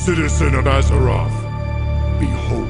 citizen of Azeroth, behold.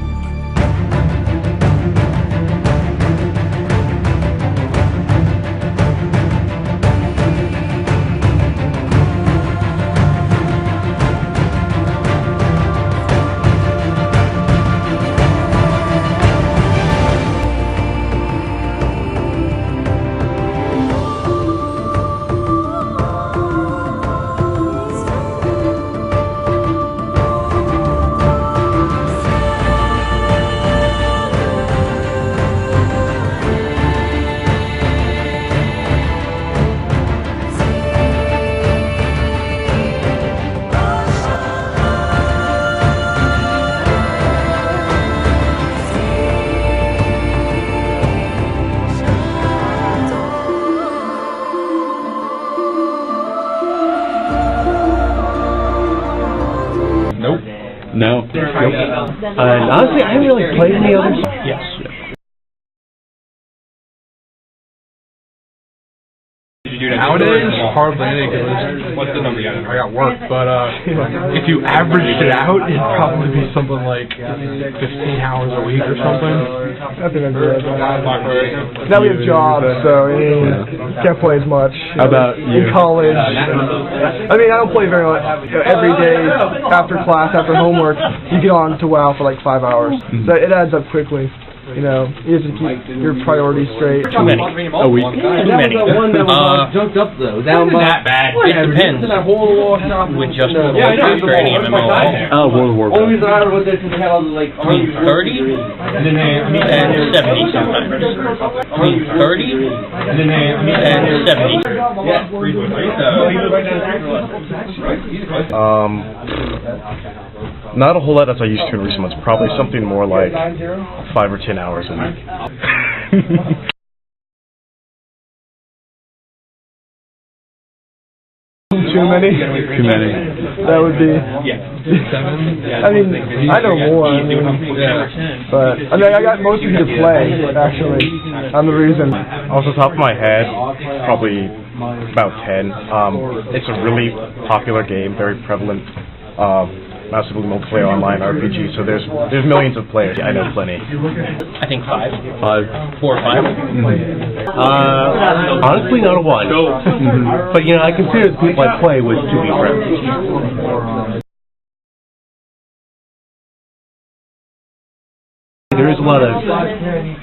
No. Nope. Honestly, I haven't really played any others. Yes. Nowadays, hardly any, because what's the number you got? I got work, but if you averaged it out, it'd probably be something like 15 hours a week or something. I think that's good. Now we have jobs, so can't play as much. How about you? In college, I mean, I don't play very much. Every day, after class, after homework, you get on to WoW for like 5 hours. So it adds up quickly. You know, you have to keep your priorities straight. Too many. A week. Too many. One that was jumped up though. Down by that bad. It depends. With just World of Warcraft or any MMO. World of Warcraft. Only reason I was there because they had all the like Between 30 and 70 sometimes. Between 30 and 70. Yeah. Not a whole lot as I used to in recent months. Probably something more like 5 or 10 hours a week. Too many? Too many. That would be. I mean, I know more. But I mean, I got most of you to play. Actually, I'm the reason. Off the top of my head, probably about 10. It's a really popular game, very prevalent. Massively multiplayer online RPG, so there's millions of players. I know plenty. I think 5. 5. 4 or 5. Honestly, not a 1. But you know, I consider the people I play with to be friends. There is a lot of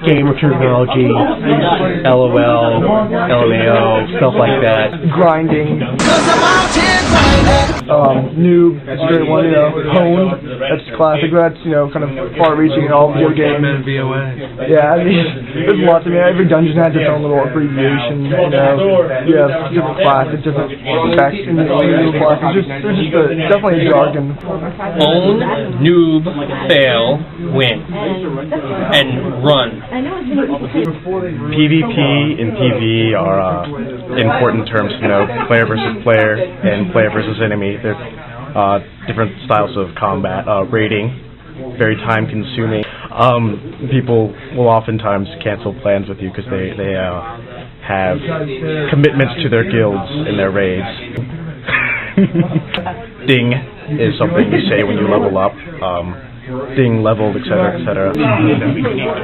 gamer terminology, LOL, LMAO, stuff like that. Grinding. Noob, that's a great one, you know. Pwned, that's classic. That's, you know, kind of far-reaching in all video games. Yeah, I mean, there's lots. I mean, every dungeon has its own little abbreviation, you know. You have different classes, different specs in the new classes. There's just definitely a jargon. Own, noob, fail, win. And run. PvP and PvE are important terms to know. Player versus player and player versus enemy. They're different styles of combat. Raiding, very time consuming. People will oftentimes cancel plans with you because they have commitments to their guilds in their raids. Ding is something you say when you level up. Ding leveled, etc., etc.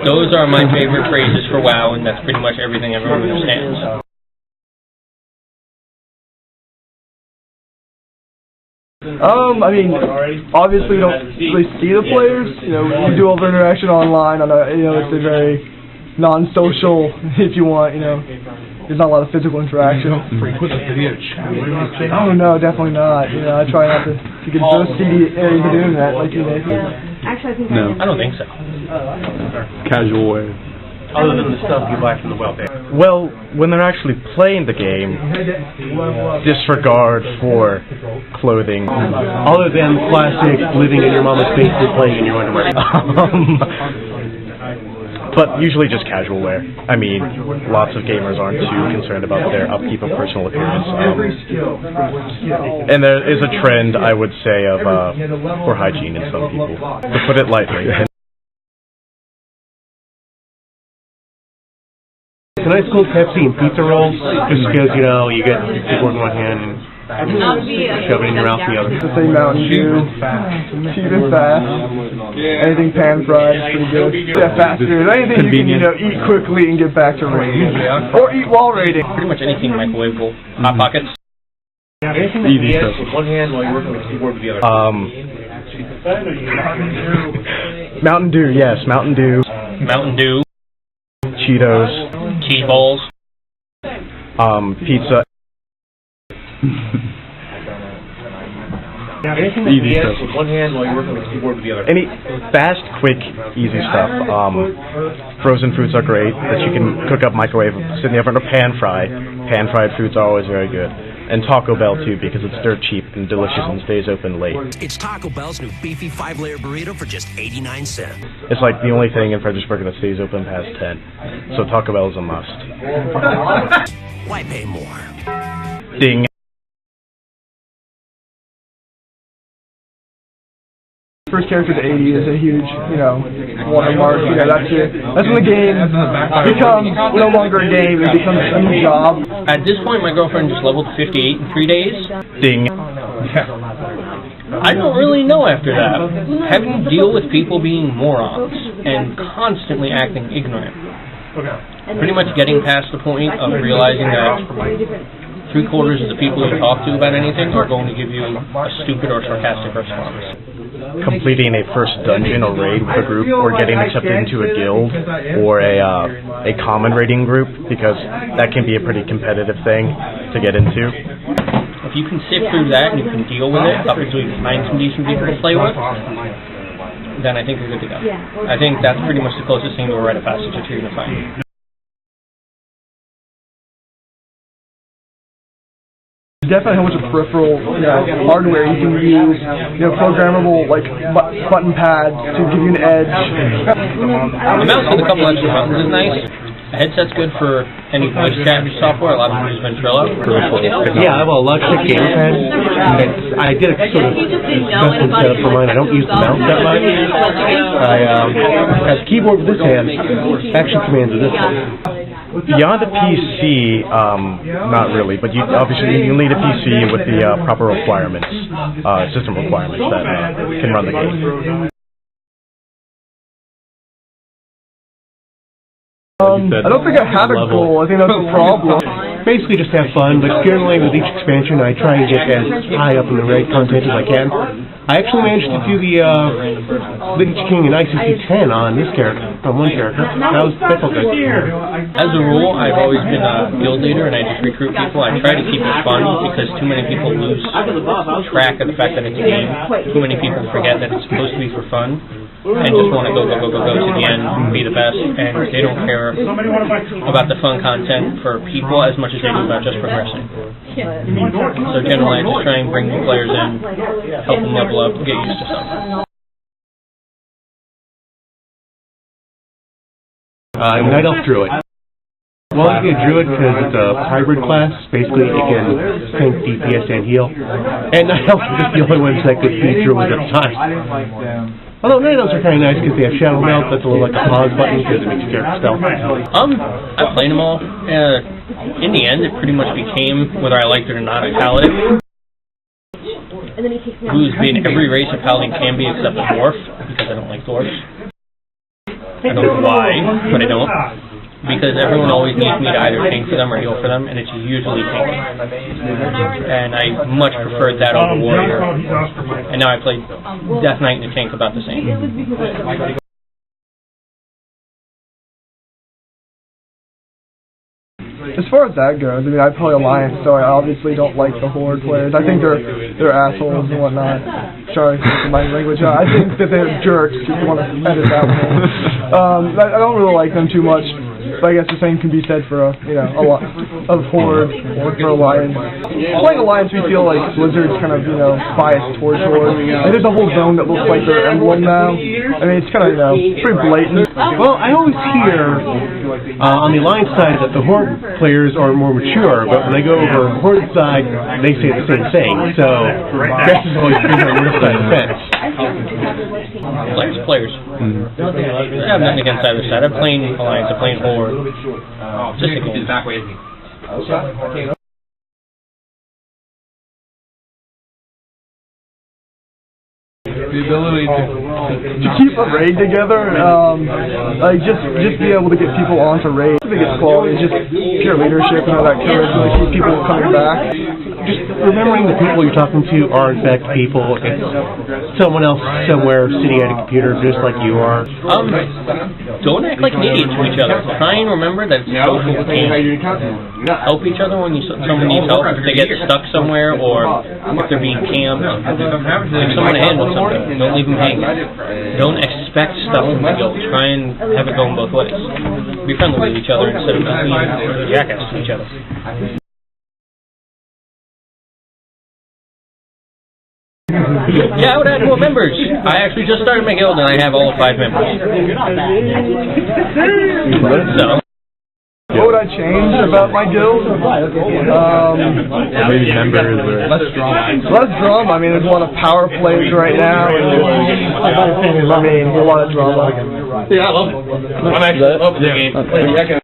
Those are my favorite phrases for WoW, and that's pretty much everything everyone understands. I mean, obviously we don't really see the players. You know, we do all the interaction online. On a, you know, it's a very non-social, if you want. You know, there's not a lot of physical interaction. Frequent video chat. Oh no, definitely not. You know, I try not to get so seedy areas of the internet like you, Nathan. No, I don't think so. Casual way. Other than the stuff you buy from the web. Well, when they're actually playing the game, disregard for clothing. Other than the classic living in your mama's basement playing in your underwear. But usually just casual wear. I mean, lots of gamers aren't too concerned about their upkeep of personal appearance. And there is a trend, I would say, of poor hygiene in some people, to put it lightly. It's a nice cold Pepsi and pizza rolls, just because, you know, you get people in one hand and Shove it in your mouth the other. The same Mountain Dew. Cheap and fast. Anything pan fried is pretty good. Yeah, fast food. Anything you can, eat quickly and get back to raiding. Or eat while raiding. Pretty much anything microwavable. Hot Pockets. Easy stuff. One hand while you're working with the keyboard with the other. Mountain Dew, yes, Mountain Dew. Mountain Dew. Cheetos. Cheese balls. Pizza. Easy stuff. One hand while you're working with the keyboard with the other. Any fast, quick, easy stuff. Frozen fruits are great that you can cook up, microwave, sit in the oven, or pan fry. Pan fried foods are always very good. And Taco Bell too, because it's dirt cheap and delicious and stays open late. It's Taco Bell's new beefy 5-layer burrito for just 89 cents. It's like the only thing in Fredericksburg that stays open past 10. So Taco Bell is a must. Why pay more? Ding. First character to 80 is a huge, watermark. That's when the game becomes no longer a game, it becomes a new job. At this point, my girlfriend just leveled 58 in 3 days. Ding. I don't really know after that. Having to deal with people being morons and constantly acting ignorant. Pretty much getting past the point of realizing that 3/4 of the people you talk to about anything are going to give you a stupid or sarcastic response. Completing a first dungeon or raid with a group, or getting accepted into a guild or a common raiding group, because that can be a pretty competitive thing to get into. If you can sift through that and you can deal with it up until you find some decent people to play with, then I think you're good to go. I think that's pretty much the closest thing to a rite of passage that you're going to find. Definitely how much of peripheral hardware you can use, programmable button pads to give you an edge. The mouse with a couple extra buttons is nice. A headset's good for any voice chat software. A lot of them use Ventrilo. Yeah, I have a Logitech gamepad. I did a sort of custom setup for mine. I don't use the mouse that much. I have the keyboard with this hand, action commands with this one. Beyond a PC, not really, but you'll need a PC with the proper requirements, system requirements that can run the game. I don't think I have a goal. I think that's a problem. Basically just have fun, but generally with each expansion I try and get as high up in the raid content as I can. I actually managed to do the Lich King and ICC 10 on this character, on one character. That felt good. As a rule, I've always been a guild leader and I just recruit people. I try to keep it fun because too many people lose track of the fact that it's a game. Too many people forget that it's supposed to be for fun and just want to go to the end and be the best, and they don't care about the fun content for people as much as they do about just progressing. So generally I just try and bring new players in, help them level up, get used to something. Night Elf Druid. Well, you get a Druid because it's a hybrid class. Basically, it can tank DPS and heal. And Night Elf is the only ones that could beat Druid at the time. Although Night Elves are kind of nice because they have Shadow Melt. That's a little like a pause button because it makes your character stealth. I've played them all. In the end, it pretty much became, whether I liked it or not, a paladin. Who's been every race a paladin can be except a dwarf, because I don't like dwarfs. I don't know why, but I don't. Because everyone always needs me to either tank for them or heal for them, and it's usually tanking. And I much preferred that over warrior. And now I play Death Knight and a tank about the same. As far as that goes, I play Alliance, so I obviously don't like the Horde players. I think they're assholes and whatnot. Sorry for my language. I think that they're jerks, if you want to edit that one. I don't really like them too much. But I guess the same can be said for a lot of Horde or for Alliance. Playing Alliance, we feel like Blizzard's kind of biased towards Horde. There's a whole zone that looks like their emblem now. It's kind of pretty blatant. Well, I always hear on the Alliance side that the Horde players are more mature, but when I go over Horde side, they say the same thing. So grass is always been on this side of the fence. Players. I have nothing against either side. I'm playing Alliance, I'm playing Horde. Just a game. The ability to keep a raid together, like just be able to get people onto raid. The biggest quality is just pure leadership and all that courage to keep people coming back. Just remembering the people you're talking to are in fact people. It's someone else somewhere sitting at a computer just like you are. Don't act like an idiot to each other. Try and remember that it's social game. Help each other when someone needs help. If they get stuck somewhere or if they're being camped. If someone handles something, don't leave them hanging. Don't expect stuff from the guild. Try and have it going both ways. Be friendly with each other instead of being jackasses to each other. Yeah, I would add more members. I actually just started my guild and I have all 5 members. So. What would I change about my guild? Maybe members or less drama. Less drama. I mean, there's a lot of power plays right now. I mean, a lot of drama. Yeah, I love it. I love the game.